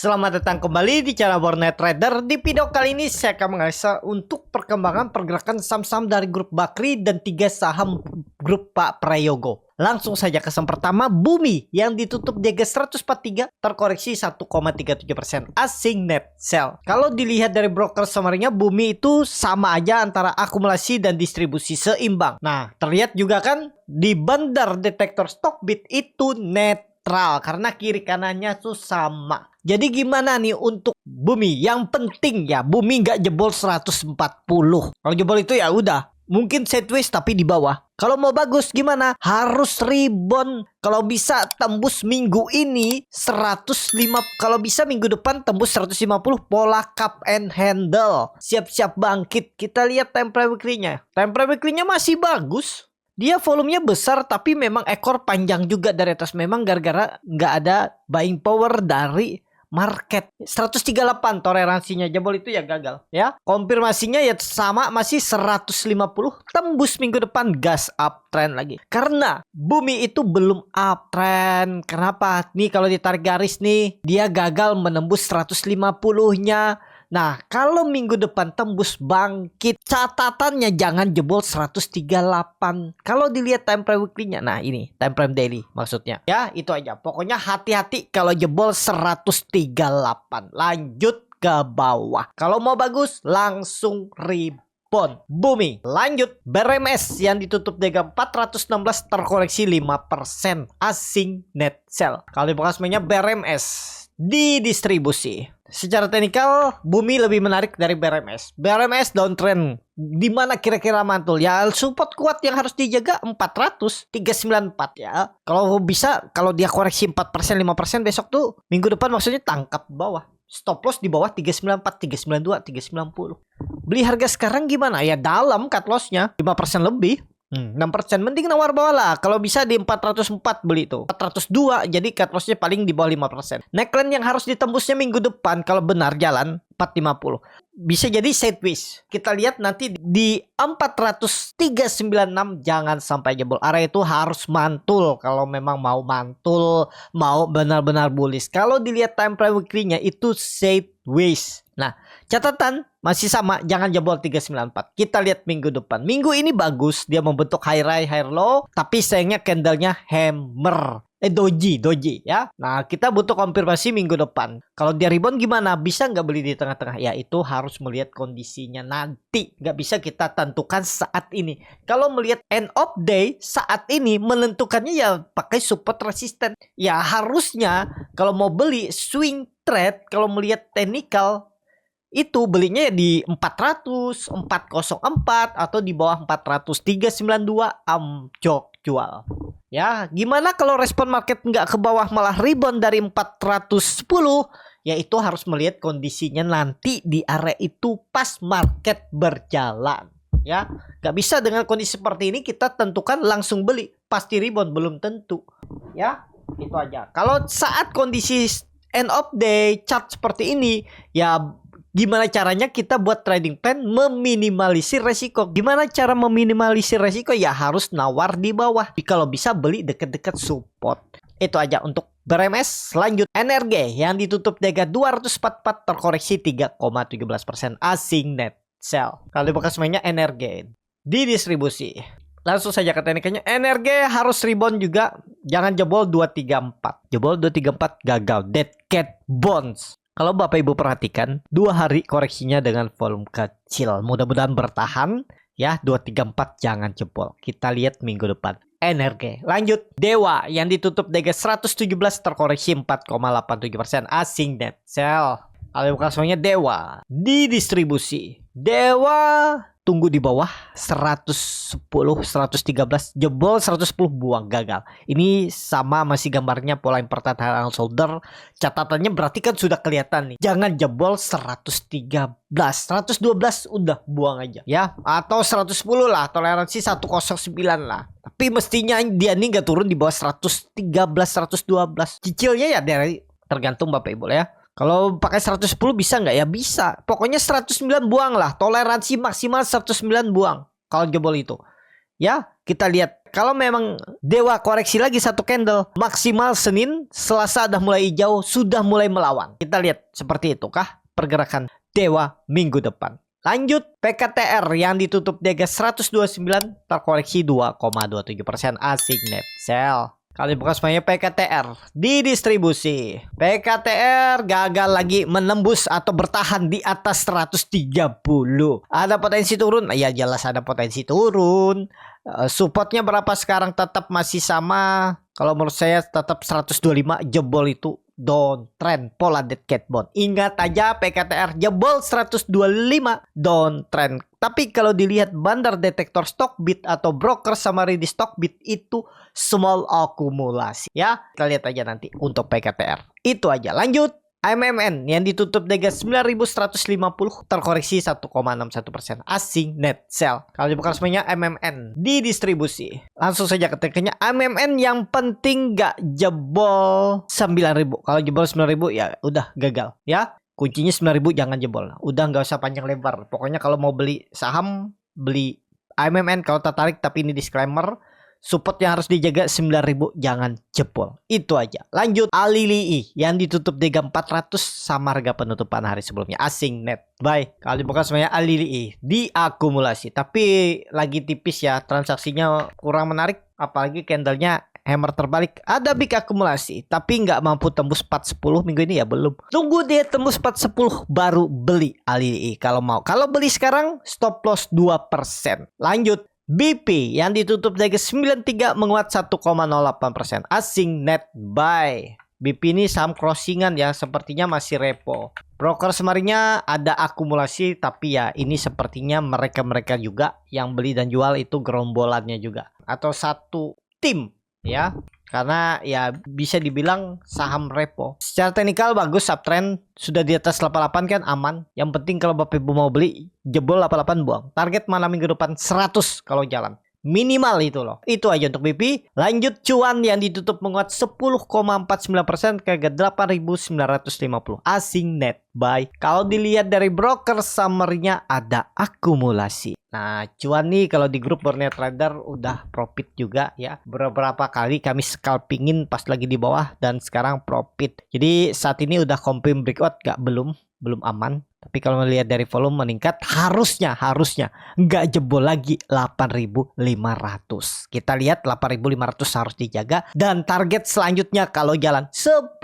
Selamat datang kembali di channel Bornet Trader. Di video kali ini saya akan menganalisa untuk perkembangan pergerakan saham-saham dari grup Bakri dan 3 saham grup Pak Prayogo. Langsung saja ke saham pertama, Bumi yang ditutup di harga 143 terkoreksi 1,37%, asing net sell. Kalau dilihat dari broker summary-nya, Bumi itu sama aja antara akumulasi dan distribusi seimbang. Nah, terlihat juga kan di bandar detektor Stockbit itu netral karena kiri kanannya tuh sama. Jadi gimana nih untuk Bumi? Yang penting ya Bumi nggak jebol 140. Kalau jebol itu ya udah, mungkin sideways tapi di bawah. Kalau mau bagus gimana? Harus rebound. Kalau bisa tembus minggu ini 105. Kalau bisa minggu depan tembus 150, pola cup and handle. Siap-siap bangkit. Kita lihat time frame weekly-nya. Time frame weekly-nya masih bagus. Dia volumenya besar tapi memang ekor panjang juga dari atas. Memang gara-gara nggak ada buying power dari market. 138 toleransinya, jebol itu ya gagal ya. Konfirmasinya ya sama, masih 150, tembus minggu depan gas uptrend lagi. Karena Bumi itu belum uptrend. Kenapa? Nih kalau ditarik garis nih, dia gagal menembus 150-nya. Nah, kalau minggu depan tembus bangkit, catatannya jangan jebol 138. Kalau dilihat time frame weekly-nya, nah ini time frame daily maksudnya. Ya, itu aja. Pokoknya hati-hati kalau jebol 138. Lanjut ke bawah. Kalau mau bagus, langsung rebound. Bumi. Lanjut. BRMS yang ditutup di harga 416 terkoreksi 5%. Asing net sell. Kalau di bekasnya BRMS di distribusi. Secara teknikal Bumi lebih menarik dari BRMS. BRMS downtrend. Di mana kira-kira mantul? Ya support kuat yang harus dijaga 400 394 ya. Kalau bisa, kalau dia koreksi 4% 5% besok tuh minggu depan maksudnya tangkap bawah. Stop loss di bawah 394 392 390. Beli harga sekarang gimana? Ya dalam cut loss-nya 5% lebih. 6%, mending nawar bawah lah. Kalau bisa di 404 beli tuh 402, jadi cut lossnya paling di bawah 5%. Neckline yang harus ditembusnya minggu depan kalau benar jalan 450. Bisa jadi sideways. Kita lihat nanti di 403.96, jangan sampai jebol. Area itu harus mantul kalau memang mau mantul, mau benar-benar bullish. Kalau dilihat time frame weekly-nya itu sideways. Nah, catatan masih sama, jangan jebol 394. Kita lihat minggu depan. Minggu ini bagus, dia membentuk high rise, high low, tapi sayangnya candlenya hammer. Doji ya. Nah, kita butuh konfirmasi minggu depan. Kalau dia rebound gimana? Bisa nggak beli di tengah-tengah? Ya, itu harus melihat kondisinya nanti. Nggak bisa kita tentukan saat ini. Kalau melihat end of day, saat ini menentukannya ya pakai support resisten. Ya, harusnya kalau mau beli swing trade, kalau melihat technical, itu belinya ya di 400, 404 atau di bawah 400, 392 amjok jual. Ya, gimana kalau respon market nggak ke bawah malah rebound dari 410? Ya itu harus melihat kondisinya nanti di area itu pas market berjalan. Ya, nggak bisa dengan kondisi seperti ini kita tentukan langsung beli. Pasti rebound belum tentu. Ya, itu aja. Kalau saat kondisi end of day chart seperti ini, ya gimana caranya kita buat trading plan meminimalisir resiko? Gimana cara meminimalisir resiko? Ya harus nawar di bawah. Kalau bisa beli deket-deket support. Itu aja untuk BRMS. Lanjut NRG yang ditutup di harga 244 terkoreksi 3,17%, asing net sell. Kalau di bekas mainnya NRG di distribusi. Langsung saja ke teknikanya. NRG harus rebound juga. Jangan jebol 234. Jebol 234 gagal. Dead cat bonds. Kalau Bapak Ibu perhatikan, 2 hari koreksinya dengan volume kecil. Mudah-mudahan bertahan ya, 234 jangan jebol. Kita lihat minggu depan. NRG. Lanjut. Dewa yang ditutup di harga 117 terkoreksi 4,87%, asing net sell. Kalau bukan Dewa di distribusi. Dewa tunggu di bawah 110, 113, jebol 110 buang gagal. Ini sama masih gambarnya pola pertahanan shoulder. Catatannya berarti kan sudah kelihatan nih. Jangan jebol 113, 112 udah buang aja ya. Atau 110 lah, toleransi 109 lah. Tapi mestinya dia nih nggak turun di bawah 113, 112. Cicilnya ya dari tergantung Bapak Ibu ya. Kalau pakai 110 bisa nggak ya? Bisa. Pokoknya 109 buang lah. Toleransi maksimal 109 buang. Kalau jebol itu. Ya, kita lihat kalau memang Dewa koreksi lagi satu candle, maksimal Senin, Selasa udah mulai hijau, sudah mulai melawan. Kita lihat seperti itu kah pergerakan Dewa minggu depan. Lanjut, PKTR yang ditutup di harga 129 terkoreksi 2,27%, asing net sell. Kali buka semuanya PKTR di distribusi. PKTR gagal lagi menembus atau bertahan di atas 130. Ada potensi turun? Ya jelas ada potensi turun. Supportnya berapa sekarang tetap masih sama. Kalau menurut saya tetap 125, jebol itu downtrend pola dead cat bond. Ingat aja PKTR jebol 125 downtrend. Tapi kalau dilihat bandar detektor Stockbit atau broker summary di Stockbit itu small akumulasi ya. Kita lihat aja nanti untuk PKTR. Itu aja. Lanjut. MMN yang ditutup dengan 9.150 terkoreksi 1,61%, asing net sell. Kalau dibuka semuanya MMN di distribusi. Langsung saja ketiknya MMN yang penting gak jebol 9.000. Kalau jebol 9.000 ya udah gagal ya. Kuncinya 9.000 jangan jebol. Udah nggak usah panjang lebar. Pokoknya kalau mau beli saham, beli MMN kalau tertarik, tapi ini disclaimer. Support yang harus dijaga 9.000 jangan jebol. Itu aja. Lanjut, Alilii yang ditutup di 400 sama harga penutupan hari sebelumnya. Asing net buy. Kalau dibuka semuanya Alilii diakumulasi. Tapi lagi tipis ya, transaksinya kurang menarik. Apalagi candlenya hammer terbalik. Ada big akumulasi tapi nggak mampu tembus 410 minggu ini ya belum. Tunggu dia tembus 410 baru beli Alilii kalau mau. Kalau beli sekarang stop loss 2%. Lanjut, BP yang ditutup dari 93 menguat 1,08%, asing net buy. BP ini saham crossingan ya, sepertinya masih repo. Broker semarinya ada akumulasi, tapi ya ini sepertinya mereka-mereka juga yang beli dan jual itu gerombolannya juga atau satu tim ya. Karena ya bisa dibilang saham repo. Secara teknikal bagus, uptrend sudah di atas 88 kan aman. Yang penting kalau Bapak Ibu mau beli jebol 88 buang. Target mana minggu depan 100 kalau jalan. Minimal itu loh. Itu aja untuk BP. Lanjut, cuan yang ditutup menguat 10,49% ke 8.950. Asing net buy. Kalau dilihat dari broker summary-nya ada akumulasi. Nah, cuan nih kalau di grup Borneo Trader udah profit juga ya. Beberapa kali kami scalpingin pas lagi di bawah dan sekarang profit. Jadi saat ini udah confirm breakout gak? Belum aman. Tapi kalau melihat dari volume meningkat, harusnya nggak jebol lagi 8.500. Kita lihat 8.500 harus dijaga. Dan target selanjutnya kalau jalan 10.000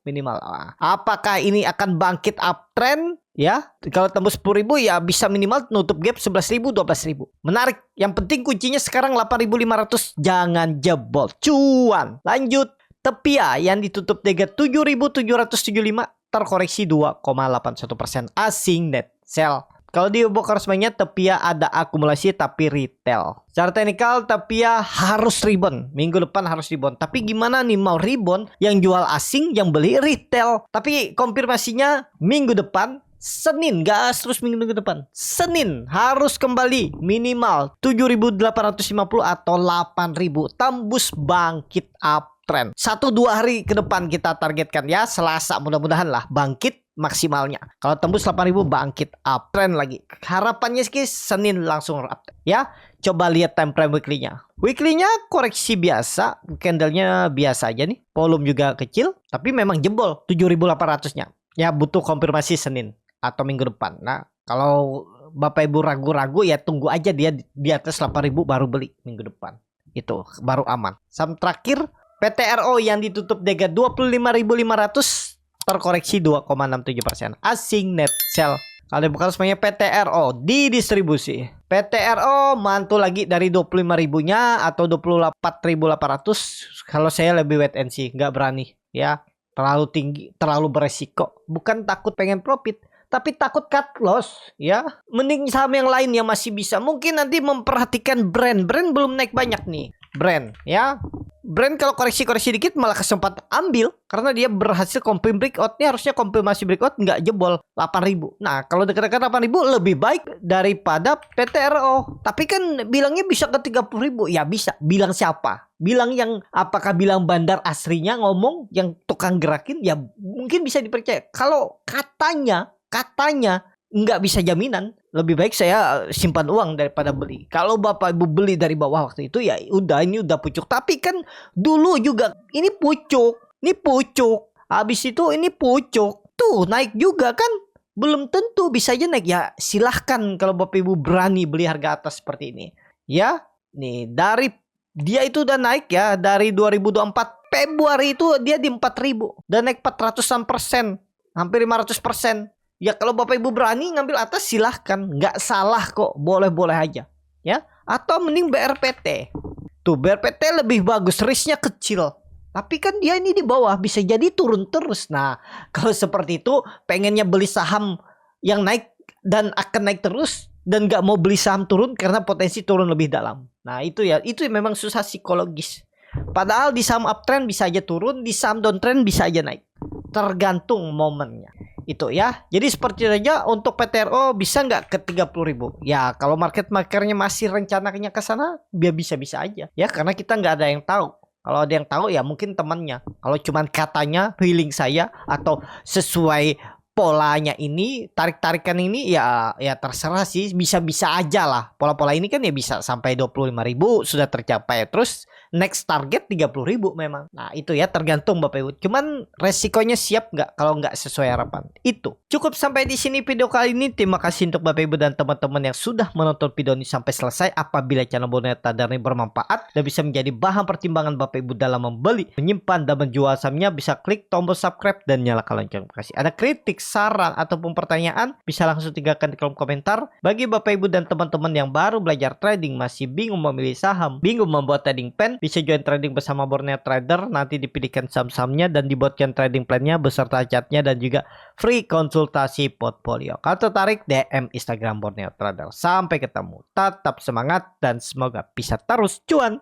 minimal. Apakah ini akan bangkit uptrend? Ya, kalau tembus 10.000 ya bisa minimal nutup gap 11.000, 12.000. Menarik. Yang penting kuncinya sekarang 8.500 jangan jebol. Cuan. Lanjut, Tepia yang ditutup dengan 7.775 terkoreksi 2,81%, asing net sell. Kalau di broker semuanya Tepia ada akumulasi tapi retail. Secara teknikal Tepia harus rebound. Minggu depan harus rebound. Tapi gimana nih mau rebound? Yang jual asing, yang beli retail. Tapi konfirmasinya minggu depan Senin, gas terus minggu depan. Senin harus kembali minimal 7.850 atau 8.000. Tembus bangkit uptrend. 1-2 hari ke depan kita targetkan ya. Selasa mudah-mudahan lah bangkit maksimalnya. Kalau tembus 8.000 bangkit uptrend lagi. Harapannya sih Senin langsung uptrend ya. Coba lihat time frame weekly-nya. Weekly-nya koreksi biasa. Candle-nya biasa aja nih. Volume juga kecil. Tapi memang jebol 7.800-nya. Ya butuh konfirmasi Senin atau minggu depan. Nah, kalau Bapak Ibu ragu-ragu ya tunggu aja dia di atas 8.000 baru beli minggu depan. Itu baru aman. Saham terakhir PTRO yang ditutup dengan 25.500 terkoreksi 2,67%. Asing net sell. Kalau bukan semuanya PTRO di distribusi. PTRO mantul lagi dari 25.000-nya atau 24.800. Kalau saya lebih wait and see, nggak berani ya. Terlalu tinggi, terlalu beresiko. Bukan takut pengen profit, tapi takut cut loss ya. Mending saham yang lain yang masih bisa. Mungkin nanti memperhatikan brand belum naik banyak nih. Brand ya. Brand kalau koreksi-koreksi dikit malah kesempatan ambil. Karena dia berhasil confirm breakout. Ini harusnya konfirmasi breakout nggak jebol 8.000. Nah kalau dekat-dekat 8.000 lebih baik daripada PTRO. Tapi kan bilangnya bisa ke 30.000. Ya bisa. Bilang siapa? Bilang yang apakah bilang bandar aslinya ngomong yang tukang gerakin? Ya mungkin bisa dipercaya. Kalau katanya nggak bisa jaminan. lebih baik saya simpan uang daripada beli. Kalau Bapak Ibu beli dari bawah waktu itu ya udah, ini udah pucuk. Tapi kan dulu juga ini pucuk. Ini pucuk. Habis itu ini pucuk. Tuh naik juga kan. Belum tentu, bisa aja naik. Ya silahkan kalau Bapak Ibu berani beli harga atas seperti ini. Ya, nih dari dia itu udah naik ya. Dari 2024 Februari itu dia di 4.000. Dan naik 400%. Hampir 500%. Ya kalau Bapak Ibu berani ngambil atas silahkan, nggak salah kok, boleh-boleh aja, ya. Atau mending BRPT. Tuh BRPT lebih bagus, risknya kecil. Tapi kan dia ini di bawah, bisa jadi turun terus. Nah kalau seperti itu pengennya beli saham yang naik dan akan naik terus, dan nggak mau beli saham turun karena potensi turun lebih dalam. Nah itu ya, itu memang susah psikologis. Padahal di saham uptrend bisa aja turun, di saham downtrend bisa aja naik. Tergantung momennya. Itu ya. Jadi seperti aja untuk PTRO bisa nggak ke 30.000? Ya kalau market makernya masih rencananya ke sana, dia bisa-bisa aja. Ya karena kita nggak ada yang tahu. Kalau ada yang tahu ya mungkin temannya. Kalau cuman katanya, feeling saya atau sesuai polanya ini, tarik-tarikan ini ya terserah sih, bisa-bisa aja lah. Pola-pola ini kan ya bisa sampai 25.000 sudah tercapai. Terus next target 30.000 memang. Nah itu ya tergantung Bapak Ibu. Cuman resikonya siap nggak kalau nggak sesuai harapan. Itu. Cukup sampai di sini video kali ini. Terima kasih untuk Bapak Ibu dan teman-teman yang sudah menonton video ini sampai selesai. Apabila channel Borneo Trader ini bermanfaat dan bisa menjadi bahan pertimbangan Bapak Ibu dalam membeli, menyimpan dan menjual sahamnya, bisa klik tombol subscribe dan nyalakan lonceng notifikasi. Ada kritik, saran ataupun pertanyaan, bisa langsung tinggalkan di kolom komentar. Bagi Bapak Ibu dan teman-teman yang baru belajar trading, masih bingung memilih saham, bingung membuat trading plan, bisa join trading bersama Borneo Trader. Nanti dipilihkan saham-sahamnya dan dibuatkan trading plan-nya beserta chartnya dan juga free konsultasi portfolio. Kalau tertarik, DM Instagram Borneo Trader. Sampai ketemu, tetap semangat dan semoga bisa terus cuan.